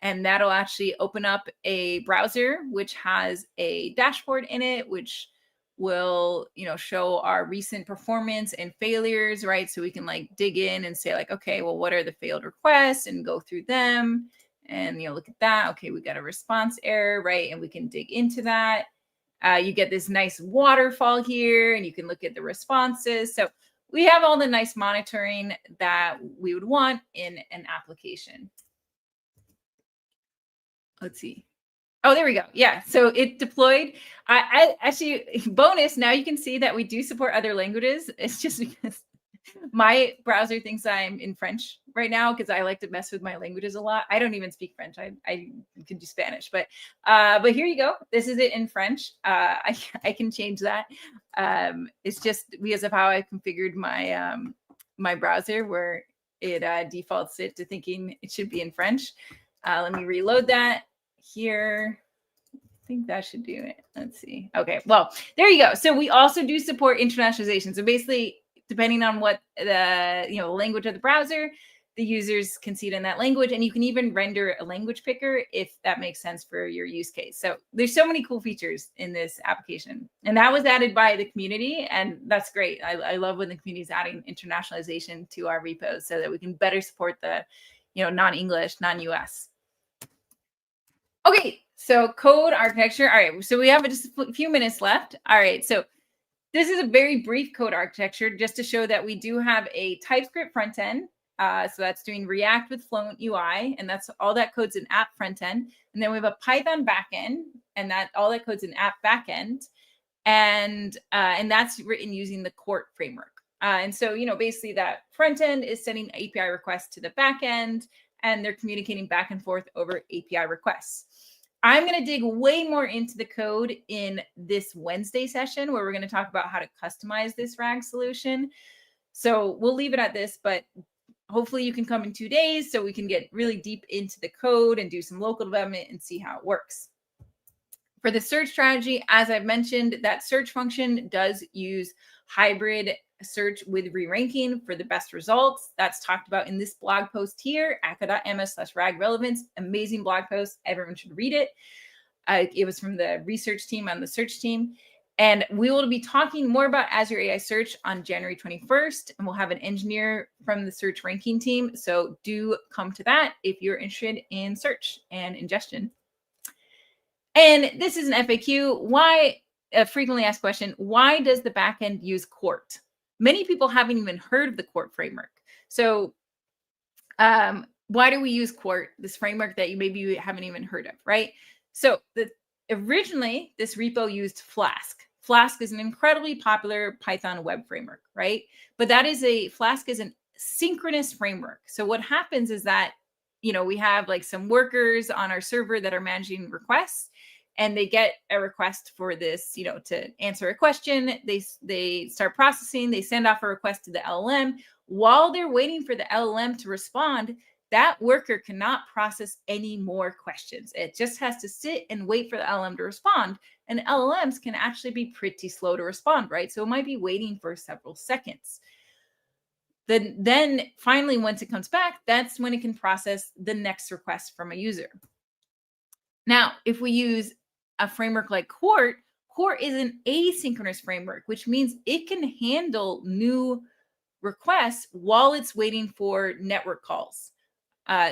and that'll actually open up a browser which has a dashboard in it, which will show our recent performance and failures, right? So we can like dig in and say like, okay, well, what are the failed requests, and go through them and look at that. Okay, we got a response error, right? And we can dig into that. You get this nice waterfall here, and you can look at the responses. So we have all the nice monitoring that we would want in an application. Let's see. Oh, there we go. Yeah, so it deployed. I actually, bonus, now you can see that we do support other languages. It's just because my browser thinks I'm in French right now because I like to mess with my languages a lot. I don't even speak French. I can do Spanish, but here you go. This is it in French. I can change that. It's just because of how I configured my my browser, where it defaults it to thinking it should be in French. Let me reload that here. I think that should do it. Let's see. Okay, well, there you go. So we also do support internationalization. So basically, depending on what the language of the browser, the users can see it in that language, and you can even render a language picker if that makes sense for your use case. So there's so many cool features in this application, and that was added by the community, and that's great. I love when the community is adding internationalization to our repos so that we can better support the non-English, non-US. Okay, so code architecture. All right, so we have just a few minutes left. All right, so this is a very brief code architecture just to show that we do have a TypeScript front end. So that's doing React with Fluent UI, and that's all that code's in app front end. And then we have a Python backend, and that all that code's in app backend, and that's written using the Qt framework. And so basically that front end is sending API requests to the backend, and they're communicating back and forth over API requests. I'm going to dig way more into the code in this Wednesday session, where we're going to talk about how to customize this RAG solution. So we'll leave it at this, but hopefully you can come in 2 days so we can get really deep into the code and do some local development and see how it works. For the search strategy, as I've mentioned, that search function does use hybrid search with re-ranking for the best results. That's talked about in this blog post here, akka.ms/rag relevance. Amazing blog post. Everyone should read it. It was from the research team on the search team. And we will be talking more about Azure AI Search on January 21st, and we'll have an engineer from the search ranking team. So do come to that if you're interested in search and ingestion. And this is an FAQ. Why, a frequently asked question, why does the backend use Quart? Many people haven't even heard of the Quart framework. So why do we use Quart, this framework that you maybe haven't even heard of, right? So originally, this repo used Flask. Flask is an incredibly popular Python web framework, right? But Flask is a synchronous framework. So what happens is that, we have like some workers on our server that are managing requests, and they get a request for this, to answer a question. They start processing, they send off a request to the LLM. While they're waiting for the LLM to respond, that worker cannot process any more questions. It just has to sit and wait for the LLM to respond. And LLMs can actually be pretty slow to respond, right? So it might be waiting for several seconds. Then finally, once it comes back, that's when it can process the next request from a user. Now, if we use a framework like Quart, Quart is an asynchronous framework, which means it can handle new requests while it's waiting for network calls.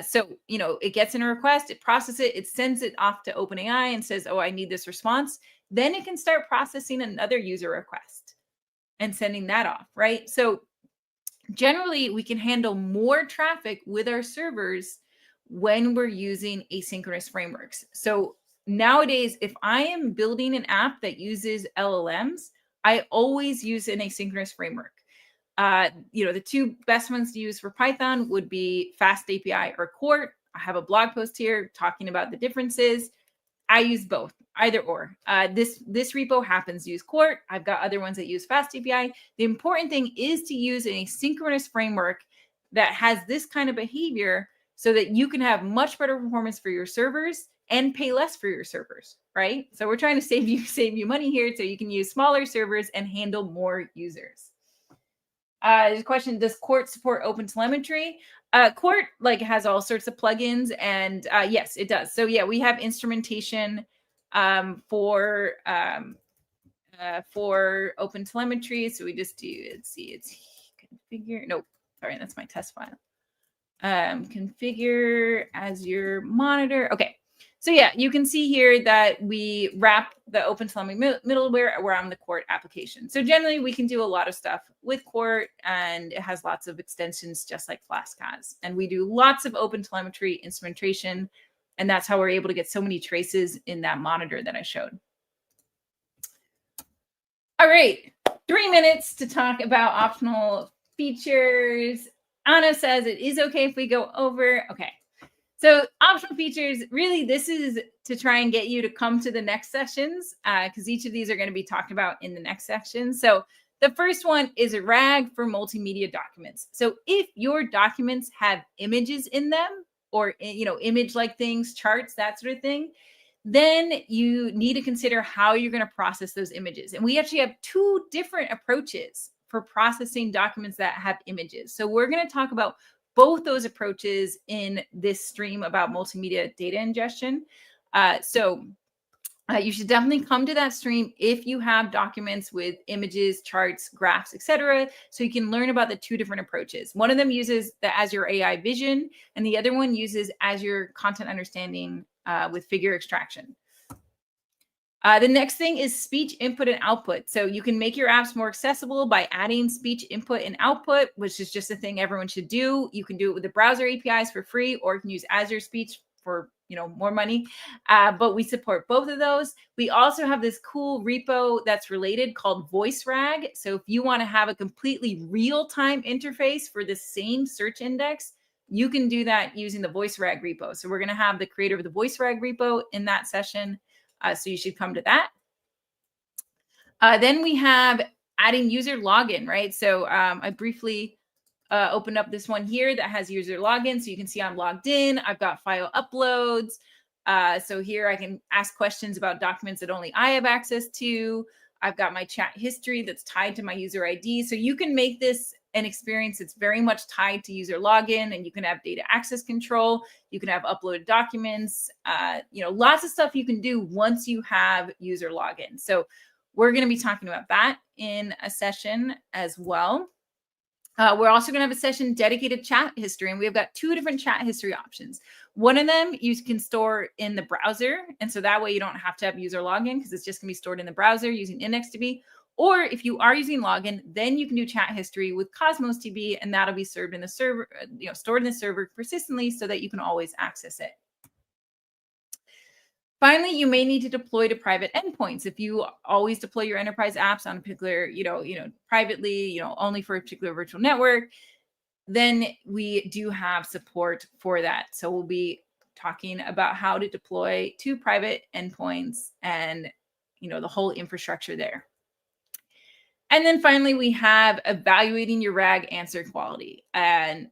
So, it gets in a request, it processes it, it sends it off to OpenAI and says, oh, I need this response. Then it can start processing another user request and sending that off, right? So generally, we can handle more traffic with our servers when we're using asynchronous frameworks. So nowadays, if I am building an app that uses LLMs, I always use an asynchronous framework. The two best ones to use for Python would be Fast API or Quart. I have a blog post here talking about the differences. I use both, either or. This repo happens to use Quart. I've got other ones that use Fast API. The important thing is to use an asynchronous framework that has this kind of behavior so that you can have much better performance for your servers and pay less for your servers, right? So we're trying to save you money here so you can use smaller servers and handle more users. There's a question, does Quart support OpenTelemetry? Quart has all sorts of plugins, and yes, it does. So yeah, we have instrumentation for OpenTelemetry. So we just do, let's see, it's configure. Nope, sorry, that's my test file. Configure Azure monitor. Okay. So yeah, you can see here that we wrap the OpenTelemetry middleware around the Quart application. So generally, we can do a lot of stuff with Quart, and it has lots of extensions just like Flask has. And we do lots of OpenTelemetry instrumentation, and that's how we're able to get so many traces in that monitor that I showed. All right, 3 minutes to talk about optional features. Anna says it is okay if we go over. Okay. So optional features, really, this is to try and get you to come to the next sessions because each of these are going to be talked about in the next section. So the first one is a RAG for multimedia documents. So if your documents have images in them or, image-like things, charts, that sort of thing, then you need to consider how you're going to process those images. And we actually have two different approaches for processing documents that have images. So we're going to talk about both those approaches in this stream about multimedia data ingestion. You should definitely come to that stream if you have documents with images, charts, graphs, etc., so you can learn about the two different approaches. One of them uses the Azure AI Vision, and the other one uses Azure Content Understanding with figure extraction. The next thing is speech input and output. So you can make your apps more accessible by adding speech input and output, which is just a thing everyone should do. You can do it with the browser APIs for free, or you can use Azure Speech for more money. But we support both of those. We also have this cool repo that's related called VoiceRag. So if you want to have a completely real-time interface for the same search index, you can do that using the VoiceRag repo. So we're going to have the creator of the VoiceRag repo in that session. So you should come to that. Then we have adding user login, right? So I briefly opened up this one here that has user login. So you can see I'm logged in. I've got file uploads. So here I can ask questions about documents that only I have access to. I've got my chat history that's tied to my user ID. So you can make this an experience that's very much tied to user login, and you can have data access control. You can have uploaded documents, lots of stuff you can do once you have user login. So We're going to be talking about that in a session as well. We're also going to have a session dedicated chat history, and we've got 2 different chat history options. One of them you can store in the browser, and so that way you don't have to have user login because it's just going to be stored in the browser using IndexedDB. Or if you are using login, then you can do chat history with Cosmos DB, and that'll be served in the server, stored in the server persistently so that you can always access it. Finally, you may need to deploy to private endpoints. If you always deploy your enterprise apps on a particular, privately, only for a particular virtual network, then we do have support for that. So we'll be talking about how to deploy to private endpoints and, the whole infrastructure there. And then finally, we have evaluating your RAG answer quality. And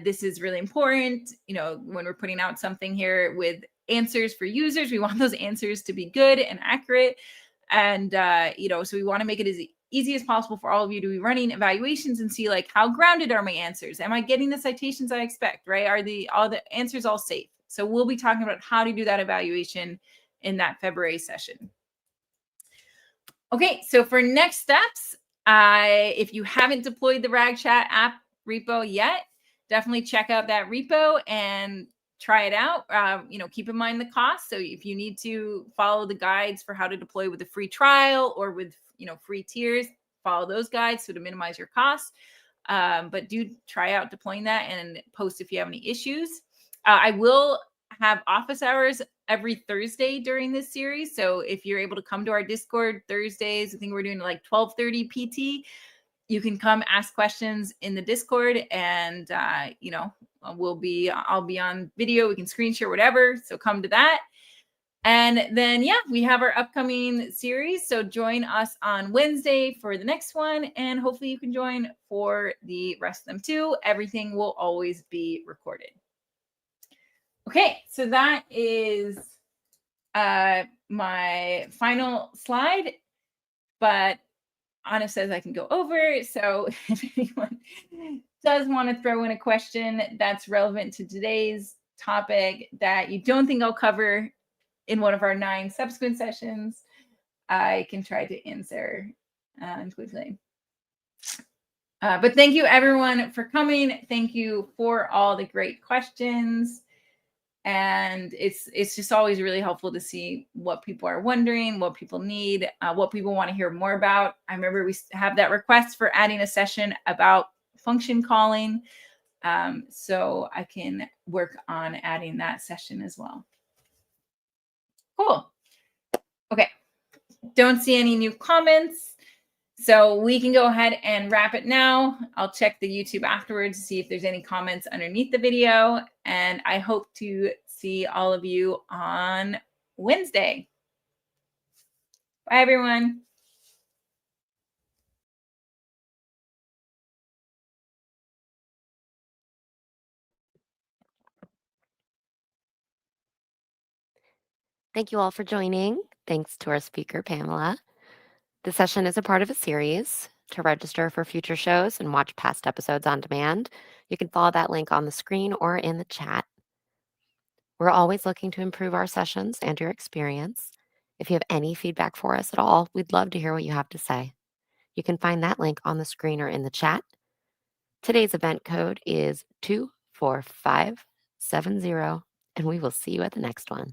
this is really important. When we're putting out something here with answers for users, we want those answers to be good and accurate. And, so we want to make it as easy as possible for all of you to be running evaluations and see like, how grounded are my answers? Am I getting the citations I expect, right? Are all the answers all safe? So we'll be talking about how to do that evaluation in that February session. Okay, so for next steps, if you haven't deployed the RAGChat app repo yet, definitely check out that repo and try it out. Keep in mind the cost. So if you need to follow the guides for how to deploy with a free trial or with free tiers, follow those guides so to minimize your costs. But do try out deploying that and post if you have any issues. I will have office hours every Thursday during this series. So if you're able to come to our Discord Thursdays, I think we're doing like 12:30 PT. You can come ask questions in the Discord, and I'll be on video. We can screen share, whatever. So come to that. And then, we have our upcoming series. So join us on Wednesday for the next one. And hopefully you can join for the rest of them too. Everything will always be recorded. Okay, so that is my final slide. But Anna says I can go over. So if anyone does want to throw in a question that's relevant to today's topic that you don't think I'll cover in one of our 9 subsequent sessions, I can try to answer quickly. But thank you everyone for coming. Thank you for all the great questions. And it's just always really helpful to see what people are wondering, what people need, what people want to hear more about. I remember we have that request for adding a session about function calling. So I can work on adding that session as well. Cool. Okay. Don't see any new comments. So we can go ahead and wrap it now. I'll check the YouTube afterwards to see if there's any comments underneath the video. And I hope to see all of you on Wednesday. Bye, everyone. Thank you all for joining. Thanks to our speaker, Pamela. The session is a part of a series. To register for future shows and watch past episodes on demand, you can follow that link on the screen or in the chat. We're always looking to improve our sessions and your experience. If you have any feedback for us at all, we'd love to hear what you have to say. You can find that link on the screen or in the chat. Today's event code is 24570, and we will see you at the next one.